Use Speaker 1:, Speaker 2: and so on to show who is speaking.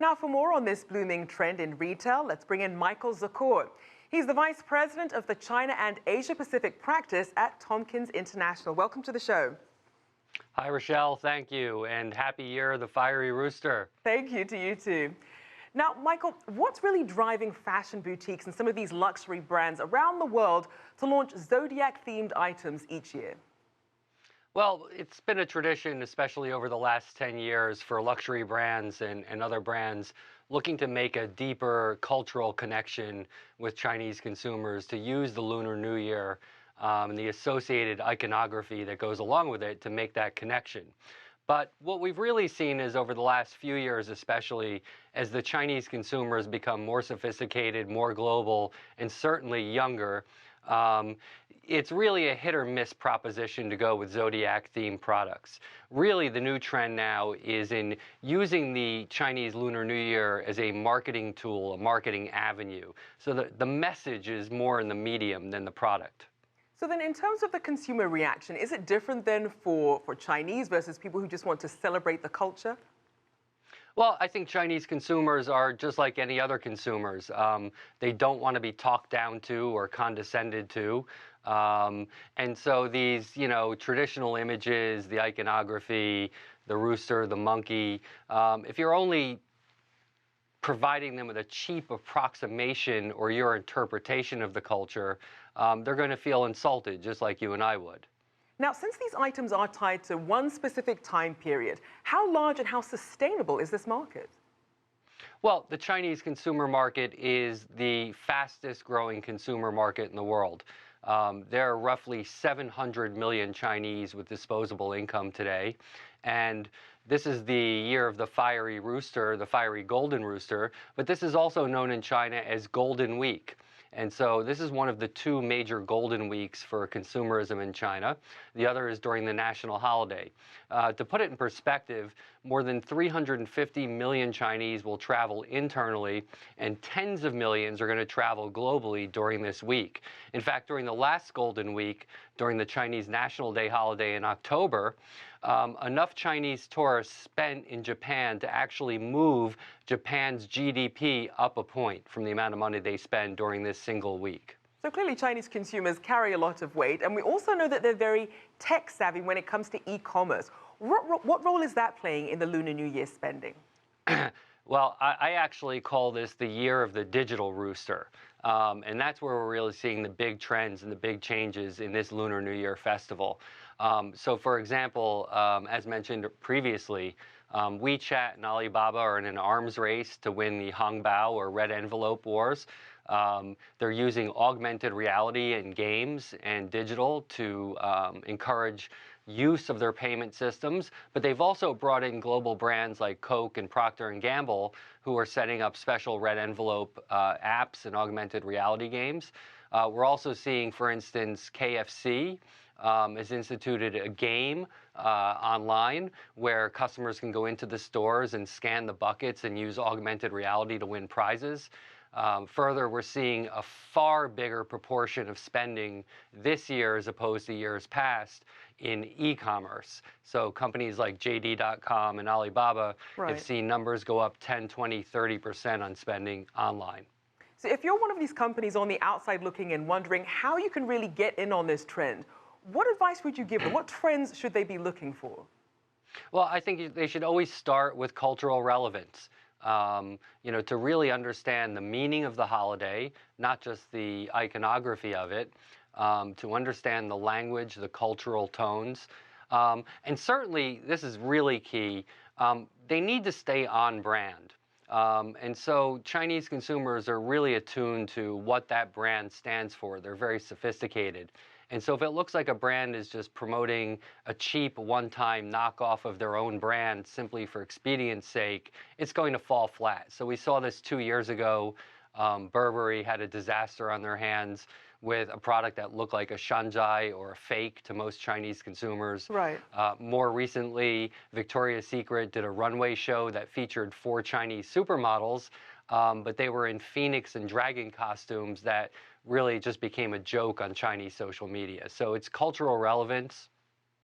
Speaker 1: Now, for more on this blooming trend in retail, let's bring in Michael Zakkour. He's the Vice President of the China and Asia Pacific practice at Tompkins International. Welcome to the show.
Speaker 2: Hi, Rachelle. Thank you. And happy year of the fiery rooster.
Speaker 1: Thank you to you too. Now, Michael, what's really driving fashion boutiques and some of these luxury brands around the world to launch zodiac-themed items each year?
Speaker 2: Well, it's been a tradition, especially over the last 10 years, for luxury brands and other brands looking to make a deeper cultural connection with Chinese consumers to use the Lunar New Year and the associated iconography that goes along with it to make that connection. But what we've really seen is over the last few years, especially as the Chinese consumers become more sophisticated, more global, and certainly younger, it's really a hit or miss proposition to go with zodiac-themed products. Really, the new trend now is in using the Chinese Lunar New Year as a marketing tool, a marketing avenue. So the message is more in the medium than the product.
Speaker 1: So then in terms of the consumer reaction, is it different then for Chinese versus people who just want to celebrate the culture?
Speaker 2: Well, I think Chinese consumers are just like any other consumers. They don't want to be talked down to or condescended to. And so these, traditional images, the iconography, the rooster, the monkey, if you're only providing them with a cheap approximation or your interpretation of the culture, they're going to feel insulted, just like you and I would.
Speaker 1: Now, since these items are tied to one specific time period, how large and how sustainable is this market?
Speaker 2: Well, the Chinese consumer market is the fastest growing consumer market in the world. There are roughly 700 million Chinese with disposable income today. And this is the year of the fiery rooster, the fiery golden rooster, but this is also known in China as Golden Week. And so this is one of the two major golden weeks for consumerism in China. The other is during the national holiday. To put it in perspective, more than 350 million Chinese will travel internally, and tens of millions are going to travel globally during this week. In fact, during the last Golden Week, during the Chinese National Day holiday in October, enough Chinese tourists spent in Japan to actually move Japan's GDP up a point from the amount of money they spend during this single week.
Speaker 1: So clearly Chinese consumers carry a lot of weight, and we also know that they're very tech savvy when it comes to e-commerce. What role is that playing in the Lunar New Year spending?
Speaker 2: Well, I actually call this the year of the digital rooster. And that's where we're really seeing the big trends and the big changes in this Lunar New Year festival. So, for example, as mentioned previously, WeChat and Alibaba are in an arms race to win the Hongbao or Red Envelope Wars. They're using augmented reality in games and digital to encourage use of their payment systems, but they've also brought in global brands like Coke and Procter & Gamble, who are setting up special red envelope apps and augmented reality games. We're also seeing, for instance, KFC has instituted a game online where customers can go into the stores and scan the buckets and use augmented reality to win prizes. Further, we're seeing a far bigger proportion of spending this year as opposed to years past in e-commerce. So companies like JD.com and Alibaba have seen numbers go up 10, 20, 30% on spending online.
Speaker 1: So if you're one of these companies on the outside looking in, wondering how you can really get in on this trend, what advice would you give them? What trends should they be looking for?
Speaker 2: Well, I think they should always start with cultural relevance. To really understand the meaning of the holiday, not just the iconography of it, to understand the language, the cultural tones. And certainly, this is really key, they need to stay on brand. And so Chinese consumers are really attuned to what that brand stands for. They're very sophisticated. And so if it looks like a brand is just promoting a cheap one-time knockoff of their own brand simply for expedience sake, it's going to fall flat. So we saw this 2 years ago. Burberry had a disaster on their hands with a product that looked like a shanzhai or a fake to most Chinese consumers.
Speaker 1: Right.
Speaker 2: More recently, Victoria's Secret did a runway show that featured 4 Chinese supermodels, but they were in phoenix and dragon costumes that really just became a joke on Chinese social media. So it's cultural relevance,